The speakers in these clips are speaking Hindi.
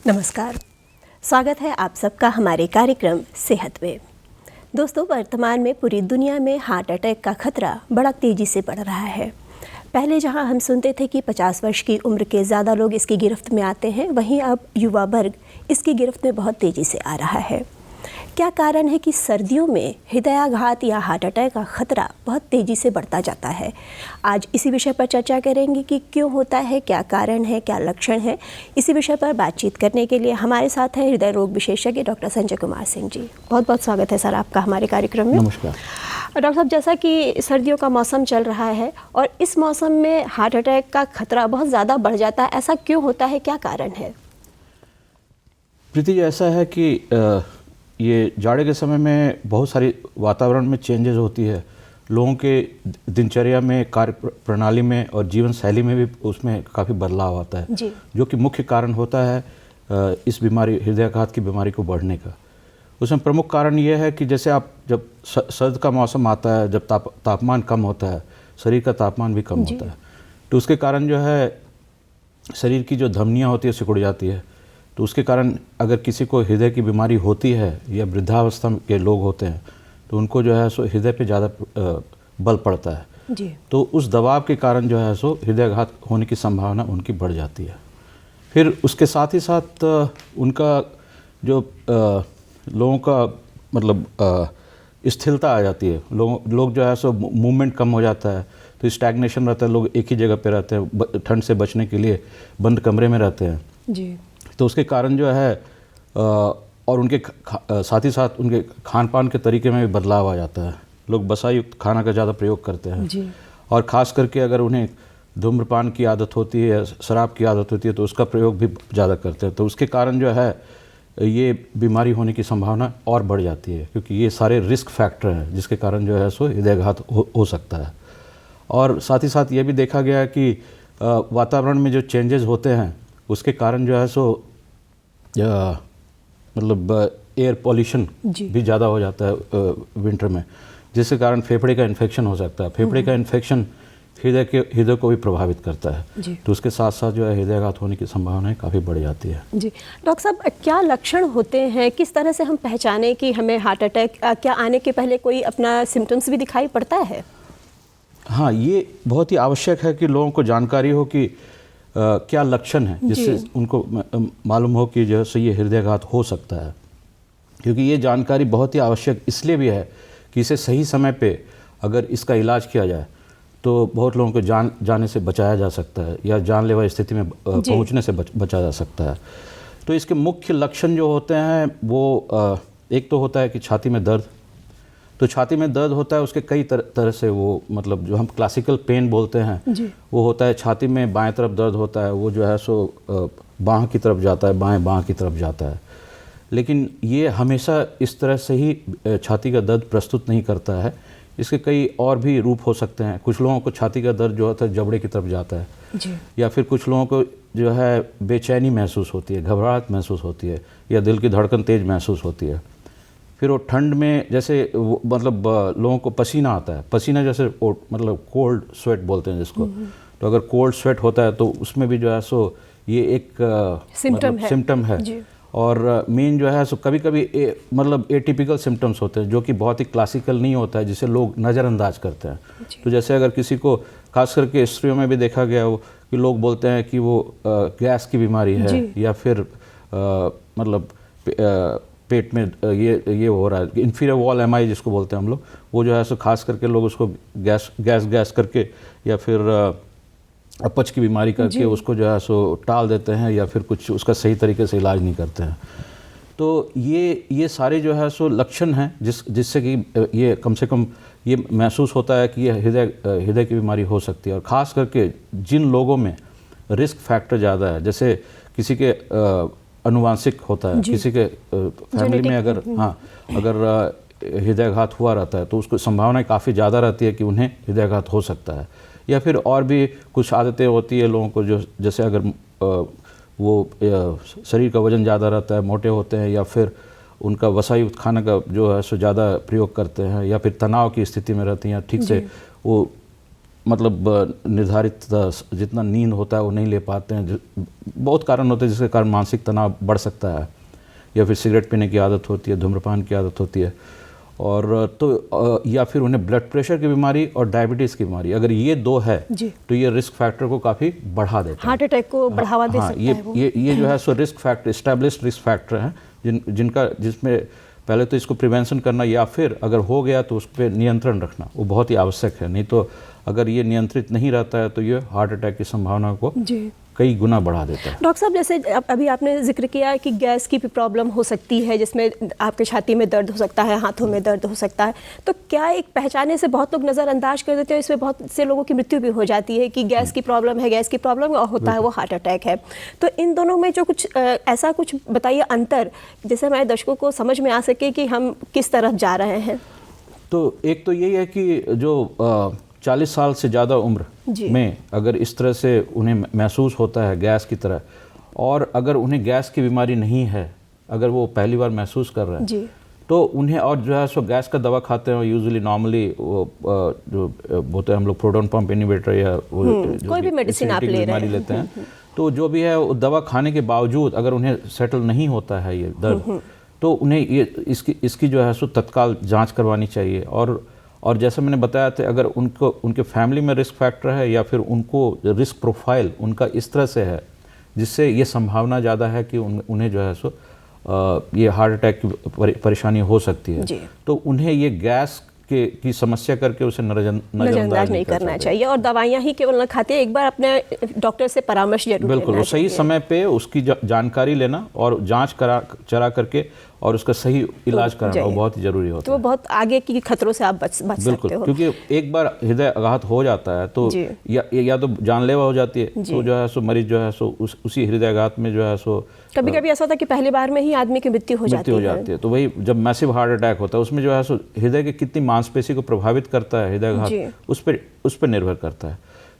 नमस्कार, स्वागत है आप सबका हमारे कार्यक्रम सेहत में। दोस्तों, वर्तमान में पूरी दुनिया में हार्ट अटैक का खतरा बड़ा तेज़ी से बढ़ रहा है। पहले जहां हम सुनते थे कि 50 वर्ष की उम्र के ज़्यादा लोग इसकी गिरफ्त में आते हैं, वहीं अब युवा वर्ग इसकी गिरफ्त में बहुत तेज़ी से आ रहा है। क्या कारण है कि सर्दियों में हृदयाघात या हार्ट अटैक का खतरा बहुत तेज़ी से बढ़ता जाता है? आज इसी विषय पर चर्चा करेंगे कि क्यों होता है, क्या कारण है, क्या लक्षण है। इसी विषय पर बातचीत करने के लिए हमारे साथ हैं हृदय रोग विशेषज्ञ डॉक्टर संजय कुमार सिंह जी। बहुत बहुत स्वागत है सर आपका हमारे कार्यक्रम में। नमस्कार डॉक्टर साहब, जैसा कि सर्दियों का मौसम चल रहा है और इस मौसम में हार्ट अटैक का खतरा बहुत ज़्यादा बढ़ जाता है, ऐसा क्यों होता है, क्या कारण है? प्रीति जी, ऐसा है कि ये जाड़े के समय में बहुत सारी वातावरण में चेंजेस होती है। लोगों के दिनचर्या में, कार्य प्रणाली में और जीवन शैली में भी उसमें काफ़ी बदलाव आता है जी। जो कि मुख्य कारण होता है इस बीमारी, हृदयाघात की बीमारी को बढ़ने का। उसमें प्रमुख कारण ये है कि जैसे आप जब सर्द का मौसम आता है, जब तापमान कम होता है, शरीर का तापमान भी कम होता है, तो उसके कारण जो है शरीर की जो धमनियाँ होती है सिकुड़ जाती है। तो उसके कारण अगर किसी को हृदय की बीमारी होती है या वृद्धावस्था के लोग होते हैं तो उनको जो है सो हृदय पे ज़्यादा बल पड़ता है जी। तो उस दबाव के कारण जो है सो हृदयाघात होने की संभावना उनकी बढ़ जाती है। फिर उसके साथ ही साथ उनका जो लोगों का मतलब स्थिरता आ जाती है। लोग जो है सो मूवमेंट कम हो जाता है, तो स्टैग्नेशन रहता है। लोग एक ही जगह पे रहते हैं, ठंड से बचने के लिए बंद कमरे में रहते हैं जी। तो उसके कारण जो है और उनके साथ ही साथ उनके खान पान के तरीके में भी बदलाव आ जाता है। लोग वसायुक्त खाना का ज़्यादा प्रयोग करते हैं जी। और ख़ास करके अगर उन्हें धूम्रपान की आदत होती है या शराब की आदत होती है तो उसका प्रयोग भी ज़्यादा करते हैं। तो उसके कारण जो है ये बीमारी होने की संभावना और बढ़ जाती है, क्योंकि ये सारे रिस्क फैक्टर हैं जिसके कारण जो है सो हृदयाघात हो सकता है। और साथ ही साथ ये भी देखा गया है कि वातावरण में जो चेंजेस होते हैं उसके कारण जो है सो मतलब एयर पॉल्यूशन भी ज़्यादा हो जाता है विंटर में, जिसके कारण फेफड़े का इन्फेक्शन हो सकता है। फेफड़े का इन्फेक्शन हृदय को भी प्रभावित करता है, तो उसके साथ साथ जो है हृदयाघात होने की संभावनाएं काफ़ी बढ़ जाती है। जी डॉक्टर साहब, क्या लक्षण होते हैं, किस तरह से हम पहचानें कि हमें हार्ट अटैक, क्या आने के पहले कोई अपना सिम्टम्स भी दिखाई पड़ता है? हाँ, ये बहुत ही आवश्यक है कि लोगों को जानकारी हो कि क्या लक्षण है, जिससे उनको मालूम हो कि जो है ये हृदयाघात हो सकता है। क्योंकि ये जानकारी बहुत ही आवश्यक इसलिए भी है कि इसे सही समय पे अगर इसका इलाज किया जाए तो बहुत लोगों को जाने से बचाया जा सकता है या जानलेवा स्थिति में पहुंचने से बचा जा सकता है। तो इसके मुख्य लक्षण जो होते हैं वो एक तो होता है कि छाती में दर्द। तो छाती में दर्द होता है, उसके कई तरह से वो मतलब जो हम क्लासिकल पेन बोलते हैं वो होता है। छाती में बाएं तरफ दर्द होता है, वो जो है सो बाएं की तरफ जाता है, बाएं की तरफ जाता है। लेकिन ये हमेशा इस तरह से ही छाती का दर्द प्रस्तुत नहीं करता है, इसके कई और भी रूप हो सकते हैं। कुछ लोगों को छाती का दर्द जो होता है जबड़े की तरफ जाता है या फिर कुछ लोगों को जो है बेचैनी महसूस होती है, घबराहट महसूस होती है या दिल की धड़कन तेज महसूस होती है। फिर वो ठंड में जैसे मतलब लोगों को पसीना आता है, पसीना जैसे मतलब कोल्ड स्वेट बोलते हैं जिसको। तो अगर कोल्ड स्वेट होता है तो उसमें भी जो है सो ये एक सिम्टम है। और मेन जो है सो कभी कभी मतलब एटिपिकल सिम्टम्स होते हैं जो कि बहुत ही क्लासिकल नहीं होता है, जिसे लोग नज़रअंदाज करते हैं। तो जैसे अगर किसी को, खास करके स्त्रियों में भी देखा गया हो कि लोग बोलते हैं कि वो गैस की बीमारी है या फिर मतलब पेट में ये हो रहा है, इन्फीरियर वॉल एमआई जिसको बोलते हैं हम लोग, वो जो है सो खास करके लोग उसको गैस करके या फिर अपच की बीमारी करके उसको जो है सो टाल देते हैं या फिर कुछ उसका सही तरीके से इलाज नहीं करते हैं। तो ये सारे जो है सो लक्षण हैं जिससे कि ये कम से कम ये महसूस होता है कि ये हृदय की बीमारी हो सकती है। और ख़ास करके जिन लोगों में रिस्क फैक्टर ज़्यादा है, जैसे किसी के अनुवांशिक होता है, किसी के फैमिली में अगर हृदयाघात हुआ रहता है तो उसको संभावना काफ़ी ज़्यादा रहती है कि उन्हें हृदयाघात हो सकता है। या फिर और भी कुछ आदतें होती है लोगों को, जो जैसे अगर वो शरीर का वज़न ज़्यादा रहता है, मोटे होते हैं, या फिर उनका वसायुक्त खाना का जो है सो ज़्यादा प्रयोग करते हैं, या फिर तनाव की स्थिति में रहती हैं, ठीक से वो मतलब निर्धारित जितना नींद होता है वो नहीं ले पाते हैं। बहुत कारण होते हैं जिसके कारण मानसिक तनाव बढ़ सकता है, या फिर सिगरेट पीने की आदत होती है, धूम्रपान की आदत होती है, और तो या फिर उन्हें ब्लड प्रेशर की बीमारी और डायबिटीज़ की बीमारी, अगर ये दो है तो ये रिस्क फैक्टर को काफ़ी बढ़ा देता है, हार्ट अटैक को बढ़ावा दे सकता है वो। ये जो है so risk factor, established risk factor हैं जिसमें पहले तो इसको प्रिवेंशन करना, या फिर अगर हो गया तो उस पर नियंत्रण रखना वो बहुत ही आवश्यक है। नहीं तो अगर ये नियंत्रित नहीं रहता है तो ये हार्ट अटैक की संभावना को कई गुना बढ़ा देता है। डॉक्टर साहब, जैसे अभी आपने जिक्र किया कि गैस की भी प्रॉब्लम हो सकती है, जिसमें आपके छाती में दर्द हो सकता है, हाथों में दर्द हो सकता है, तो क्या एक पहचाने से बहुत लोग नज़रअंदाज कर देते हैं, इसमें बहुत से लोगों की मृत्यु भी हो जाती है कि गैस की प्रॉब्लम है, गैस की प्रॉब्लम और होता है वो हार्ट अटैक है। तो इन दोनों में जो कुछ ऐसा कुछ बताइए अंतर, जिससे हमारे दर्शकों को समझ में आ सके कि हम किस तरफ जा रहे हैं। तो एक तो यही है कि जो 40 साल से ज़्यादा उम्र में अगर इस तरह से उन्हें महसूस होता है गैस की तरह, और अगर उन्हें गैस की बीमारी नहीं है, अगर वो पहली बार महसूस कर रहे हैं तो उन्हें, और जो है सो गैस का दवा खाते हैं यूजुअली नॉर्मली जो बोलते हैं हम लोग प्रोटॉन पंप इनहिबिटर या कोई भी मेडिसिन आप ले रहे हैं लेते हैं, तो जो भी है वो दवा खाने के बावजूद अगर उन्हें सेटल नहीं होता है ये दर्द, तो उन्हें ये इसकी जो है सो तत्काल जाँच करवानी चाहिए। और जैसे मैंने बताया था, अगर उनके फैमिली में रिस्क फैक्टर है या फिर उनको रिस्क प्रोफाइल उनका इस तरह से है जिससे ये संभावना ज़्यादा है कि उन्हें जो है सो ये हार्ट अटैक की परेशानी हो सकती है, तो उन्हें ये गैस की समस्या करके उसे नजरअंदाज नहीं करना चाहिए, और दवाइयाँ ही केवल न खाते, एक बार अपने डॉक्टर से परामर्श जरूर बिल्कुल लेना सही समय पे उसकी जानकारी लेना और जांच चरा करके और उसका सही इलाज कराना वो बहुत ही जरूरी होता है। तो वो बहुत आगे की खतरों से आप बच सकते हो। क्योंकि एक बार हृदय आघात हो जाता है तो या तो जानलेवा हो जाती है, तो जो है सो मरीज जो है सो उसी हृदय आघात में जो है सो कभी कभी ऐसा होता है कि पहले बार में ही आदमी की मृत्यु हो जाती है। तो वही जब मैसिव हार्ट अटैक होता है उसमें जो है सो हृदय की कितनी मांसपेशी को प्रभावित करता है हृदयाघात, उस पर निर्भर करता है।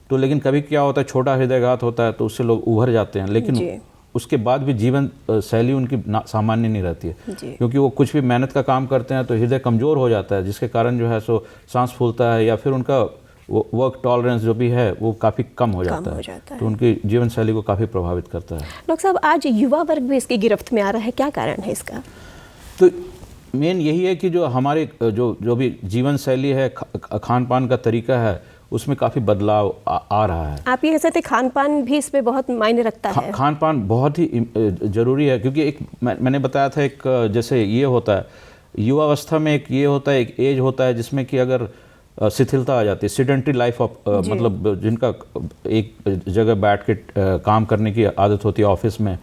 तो लेकिन कभी क्या होता है, छोटा हृदयाघात होता है तो उससे लोग उभर जाते हैं, लेकिन उसके बाद भी जीवन शैली उनकी सामान्य नहीं रहती है, क्योंकि वो कुछ भी मेहनत का काम करते हैं तो हृदय कमज़ोर हो जाता है, जिसके कारण जो है सो सांस फूलता है या फिर उनका वर्क टॉलरेंस जो भी है वो काफ़ी कम हो जाता है, तो उनकी जीवन शैली को काफ़ी प्रभावित करता है। डॉक्टर साहब, आज युवा वर्ग भी इसकी गिरफ्त में आ रहा है, क्या कारण है इसका? तो मेन यही है कि जो हमारे जो भी जीवन शैली है, खान पान का तरीका है, उसमें काफ़ी बदलाव आ रहा है। आप ये कह सकते हैं खान पान भी इसमें बहुत मायने रखता है? खान पान बहुत ही ज़रूरी है, क्योंकि एक मैंने बताया था, एक जैसे ये होता है युवावस्था में, एक ये होता है, एक एज होता है जिसमें कि अगर शिथिलता आ जाती है, सिडेंटरी लाइफ ऑफ मतलब जिनका एक जगह बैठ के काम करने की आदत होती है ऑफिस में,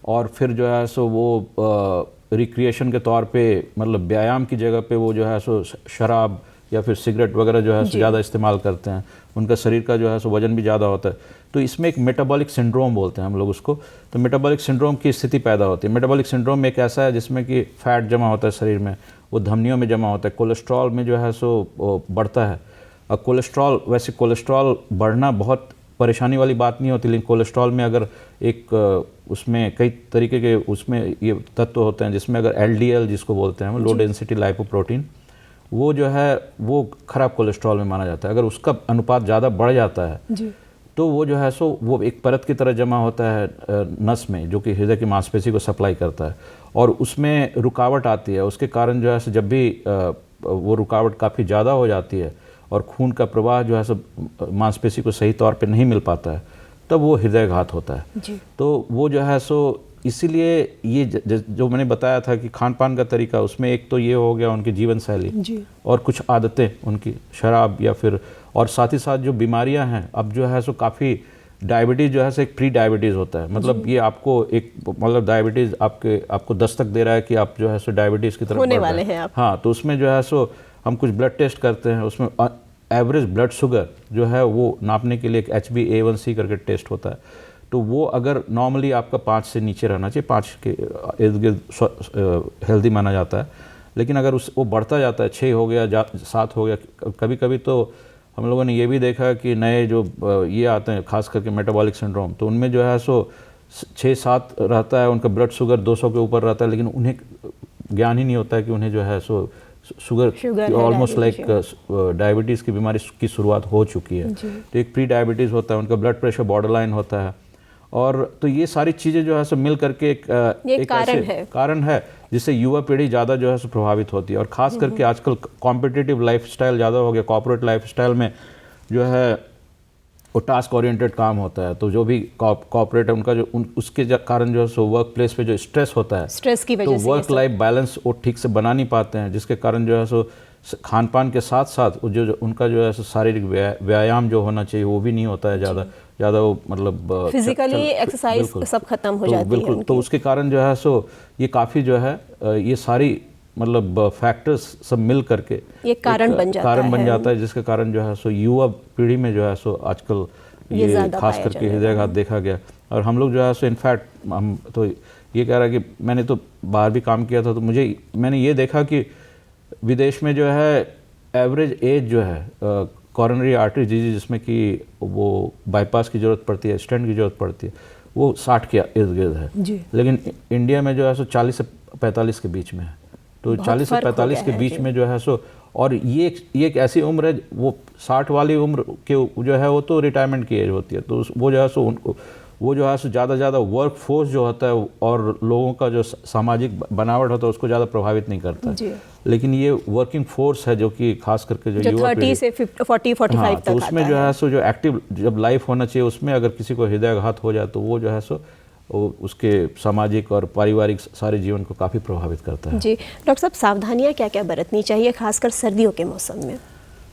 और फिर जो है सो वो रिक्रिएशन के तौर पे, मतलब व्यायाम की जगह पे वो जो है सो शराब या फिर सिगरेट वगैरह जो है सो ज़्यादा इस्तेमाल करते हैं, उनका शरीर का जो है सो वजन भी ज़्यादा होता है, तो इसमें एक मेटाबॉलिक सिंड्रोम बोलते हैं हम लोग उसको। तो मेटाबॉलिक सिंड्रोम की स्थिति पैदा होती है। मेटाबॉलिक सिंड्रोम एक ऐसा है जिसमें कि फैट जमा होता है शरीर में, वो धमनियों में जमा होता है, कोलेस्ट्रॉल में जो है सो बढ़ता है। और कोलेस्ट्रॉल, वैसे कोलेस्ट्रॉल बढ़ना बहुत परेशानी वाली बात नहीं होती, लेकिन कोलेस्ट्रॉल में अगर एक उसमें कई तरीके के उसमें ये तत्व होते हैं, जिसमें अगर LDL जिसको बोलते हैं, लो डेंसिटी लाइपोप्रोटीन, वो जो है वो खराब कोलेस्ट्रॉल में माना जाता है। अगर उसका अनुपात ज़्यादा बढ़ जाता है तो वो जो है सो वो एक परत की तरह जमा होता है नस में, जो कि हृदय की मांसपेशी को सप्लाई करता है, और उसमें रुकावट आती है। उसके कारण जो है सो जब भी वो रुकावट काफ़ी ज़्यादा हो जाती है और खून का प्रवाह जो है सो मांसपेशी को सही तौर पे नहीं मिल पाता है, तब वो हृदयाघात होता है। तो वो जो है सो इसीलिए ये जो मैंने बताया था कि खान पान का तरीका, उसमें एक तो ये हो गया उनकी जीवन शैली और कुछ आदतें उनकी, शराब या फिर, और साथ ही साथ जो बीमारियां हैं, अब जो है सो काफ़ी डायबिटीज़ जो है सो एक प्री डायबिटीज़ होता है, मतलब ये आपको एक मतलब डायबिटीज़ आपको दस्तक दे रहा है कि आप जो है सो डायबिटीज़ की तरफ होने वाले हैं आप। हाँ, तो उसमें जो है सो हम कुछ ब्लड टेस्ट करते हैं, उसमें एवरेज ब्लड शुगर जो है वो नापने के लिए एक HbA1c करके टेस्ट होता है। तो वो अगर नॉर्मली आपका 5 से नीचे रहना चाहिए, 5 के इर्द गिर्द हेल्दी माना जाता है, लेकिन अगर वो बढ़ता जाता है, 6 हो गया, 7 हो गया, कभी कभी तो हम लोगों ने ये भी देखा कि नए जो ये आते हैं खास करके मेटाबॉलिक सिंड्रोम, तो उनमें जो है सो 6-7 रहता है, उनका ब्लड शुगर 200 के ऊपर रहता है, लेकिन उन्हें ज्ञान ही नहीं होता है कि उन्हें जो है सो शुगर ऑलमोस्ट लाइक डायबिटीज़ की बीमारी की शुरुआत हो चुकी है। तो एक प्री डायबिटीज़ होता है, उनका ब्लड प्रेशर बॉर्डर लाइन होता है, और तो ये सारी चीज़ें जो है सो मिल करके एक कारण है जिससे युवा पीढ़ी ज़्यादा जो है सो प्रभावित होती है। और ख़ास करके आजकल कॉम्पिटिटिव लाइफस्टाइल ज़्यादा हो गया, कॉर्पोरेट लाइफस्टाइल में जो है वो टास्क ओरिएंटेड काम होता है। तो जो भी कॉर्पोरेट है उनका उसके कारण जो है सो वर्क प्लेस पे जो स्ट्रेस होता है, स्ट्रेस की वजह से वर्क लाइफ बैलेंस वो ठीक से बना नहीं पाते हैं, जिसके कारण जो है सो खान पान के साथ साथ जो उनका जो है शारीरिक व्यायाम जो होना चाहिए वो भी नहीं होता है ज़्यादा वो मतलब फिजिकली एक्सरसाइज सब खत्म हो जाती है बिल्कुल। तो उसके कारण जो है सो ये काफ़ी जो है ये सारी मतलब फैक्टर्स सब मिल करके ये कारण बन जाता है जिसके कारण जो है सो युवा पीढ़ी में जो है सो आजकल ये खास करके हृदयाघात देखा गया। और हम लोग जो है सो इनफैक्ट हम तो ये कह रहा है कि मैंने तो बाहर भी काम किया था, तो मैंने ये देखा कि विदेश में जो है एवरेज एज जो है कॉरोनरी आर्टरी डिजीज जिसमें कि वो बाईपास की ज़रूरत पड़ती है, स्टेंट की ज़रूरत पड़ती है, वो 60 के इर्द गिर्द है। लेकिन इंडिया में जो है सो 40 से 45 के बीच में है। तो 40 से 45 के बीच में जो है सो, और ये एक ऐसी उम्र है, वो 60 वाली उम्र के जो है वो तो रिटायरमेंट की एज होती है। तो वो जो है सो वो जो है सो ज़्यादा वर्क फोर्स जो होता है और लोगों का जो सामाजिक बनावट होता है उसको ज़्यादा प्रभावित नहीं करता है। लेकिन ये वर्किंग फोर्स है जो कि खास करके जो युवा 30 से 40-45 तक तो उसमें जो है सो जो एक्टिव जब लाइफ होना चाहिए उसमें अगर किसी को हृदयाघात हो जाए तो वो जो है सो उसके सामाजिक और पारिवारिक सारे जीवन को काफ़ी प्रभावित करता है। जी डॉक्टर साहब, सावधानियाँ क्या क्या बरतनी चाहिए खासकर सर्दियों के मौसम में?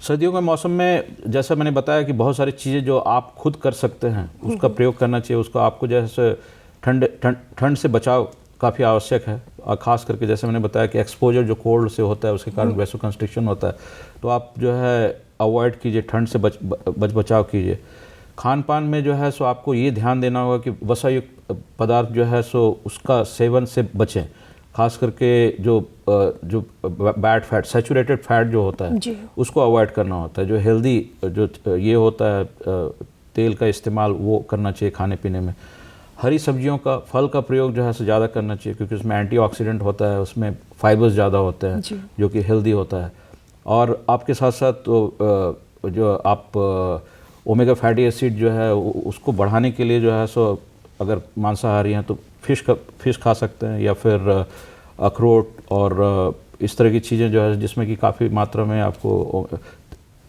सर्दियों के मौसम में जैसा मैंने बताया कि बहुत सारी चीज़ें जो आप खुद कर सकते हैं उसका प्रयोग करना चाहिए। उसको आपको जैसे ठंड से बचाव काफ़ी आवश्यक है, और ख़ास करके जैसे मैंने बताया कि एक्सपोजर जो कोल्ड से होता है उसके कारण वैसोकंस्ट्रिक्शन होता है, तो आप जो है अवॉइड कीजिए, ठंड से बचाव कीजिए। खान पान में जो है सो आपको ये ध्यान देना होगा कि वसायुक्त पदार्थ जो है सो उसका सेवन से बचें, खास करके जो बैड फैट, सैचुरेटेड फैट जो होता है उसको अवॉइड करना होता है। जो हेल्दी जो ये होता है तेल का इस्तेमाल वो करना चाहिए खाने पीने में। हरी सब्जियों का, फल का प्रयोग जो है सो ज़्यादा करना चाहिए क्योंकि उसमें एंटीऑक्सीडेंट होता है, उसमें फाइबर्स ज़्यादा होते हैं जो कि हेल्दी होता है। और आपके साथ साथ जो आप ओमेगा फैटी एसिड जो है उसको बढ़ाने के लिए जो है सो अगर मांसाहारी हैं तो फिश खा सकते हैं, या फिर अखरोट और इस तरह की चीज़ें जो है जिसमें कि काफ़ी मात्रा में आपको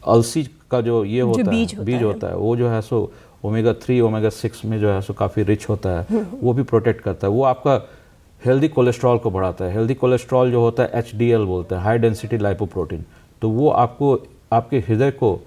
अलसी का जो ये होता है बीज होता है वो जो है सो ओमेगा 3 ओमेगा 6 में जो है सो काफ़ी रिच होता है, वो भी प्रोटेक्ट करता है। वो आपका हेल्दी कोलेस्ट्रॉल को बढ़ाता है। हेल्दी कोलेस्ट्रॉल जो होता है HDL बोलते हैं, हाई डेंसिटी लाइपोप्रोटीन, तो वो आपको आपके हृदय को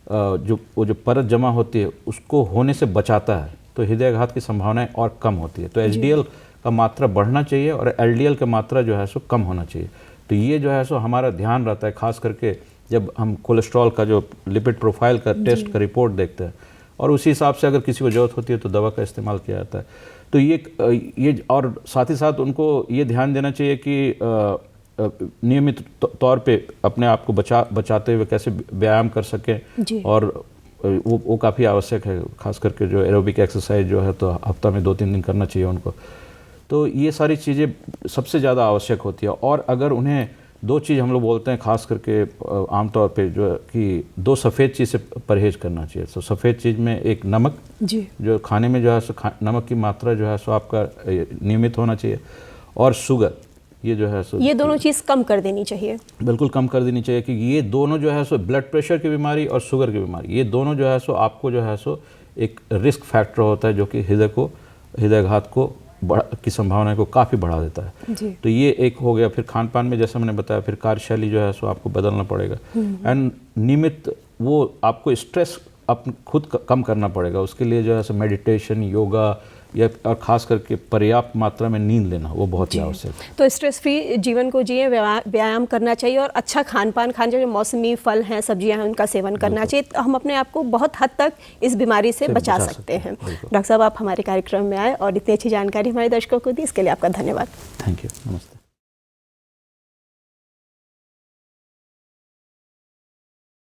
वो जो परत जमा होती है उसको होने से बचाता है, तो हृदयाघात की संभावनाएं और कम होती है। तो HDL का मात्रा बढ़ना चाहिए और LDL का मात्रा जो है सो कम होना चाहिए। तो ये जो है सो हमारा ध्यान रहता है, खास करके जब हम कोलेस्ट्रॉल का जो लिपिड प्रोफाइल का टेस्ट का रिपोर्ट देखते हैं, और उसी हिसाब से अगर किसी को ज़रूरत होती है तो दवा का इस्तेमाल किया जाता है। तो ये और साथ ही साथ उनको ये ध्यान देना चाहिए कि नियमित तौर पे अपने आप को बचाते हुए कैसे व्यायाम कर सकें, और वो काफ़ी आवश्यक है। खास करके जो एरोबिक एक्सरसाइज जो है तो हफ्ता में 2-3 दिन करना चाहिए उनको। तो ये सारी चीज़ें सबसे ज़्यादा आवश्यक होती है। और अगर उन्हें 2 चीज़ हम लोग बोलते हैं खास करके आमतौर पे जो कि 2 सफ़ेद चीज़ से परहेज़ करना चाहिए। तो सफ़ेद चीज़ में एक नमक जो खाने में जो है सो नमक की मात्रा जो है सो आपका नियमित होना चाहिए, और शुगर ये जो है सो ये दोनों चीज़ कम कर देनी चाहिए, बिल्कुल कम कर देनी चाहिए, क्योंकि ये दोनों जो है सो ब्लड प्रेशर की बीमारी और शुगर की बीमारी, ये दोनों जो है सो आपको जो है सो एक रिस्क फैक्टर होता है जो कि हृदयाघात की संभावना को काफ़ी बढ़ा देता है। तो ये एक हो गया। फिर खान पान में जैसा मैंने बताया, फिर कार्यशैली जो है सो आपको बदलना पड़ेगा, एंड नियमित वो आपको स्ट्रेस खुद कम करना पड़ेगा। उसके लिए जो है सो मेडिटेशन, योगा, या और ख़ास करके पर्याप्त मात्रा में नींद लेना वो बहुत ही आवश्यक है। तो स्ट्रेस फ्री जीवन को जिए, व्यायाम करना चाहिए और अच्छा खान पान खाना चाहिए। मौसमी फल हैं, सब्जियां हैं, उनका सेवन करना चाहिए। तो हम अपने आप को बहुत हद तक इस बीमारी से बचा सकते हैं। डॉक्टर साहब, आप हमारे कार्यक्रम में आए और इतनी अच्छी जानकारी हमारे दर्शकों को दी, इसके लिए आपका धन्यवाद। Thank you. नमस्ते।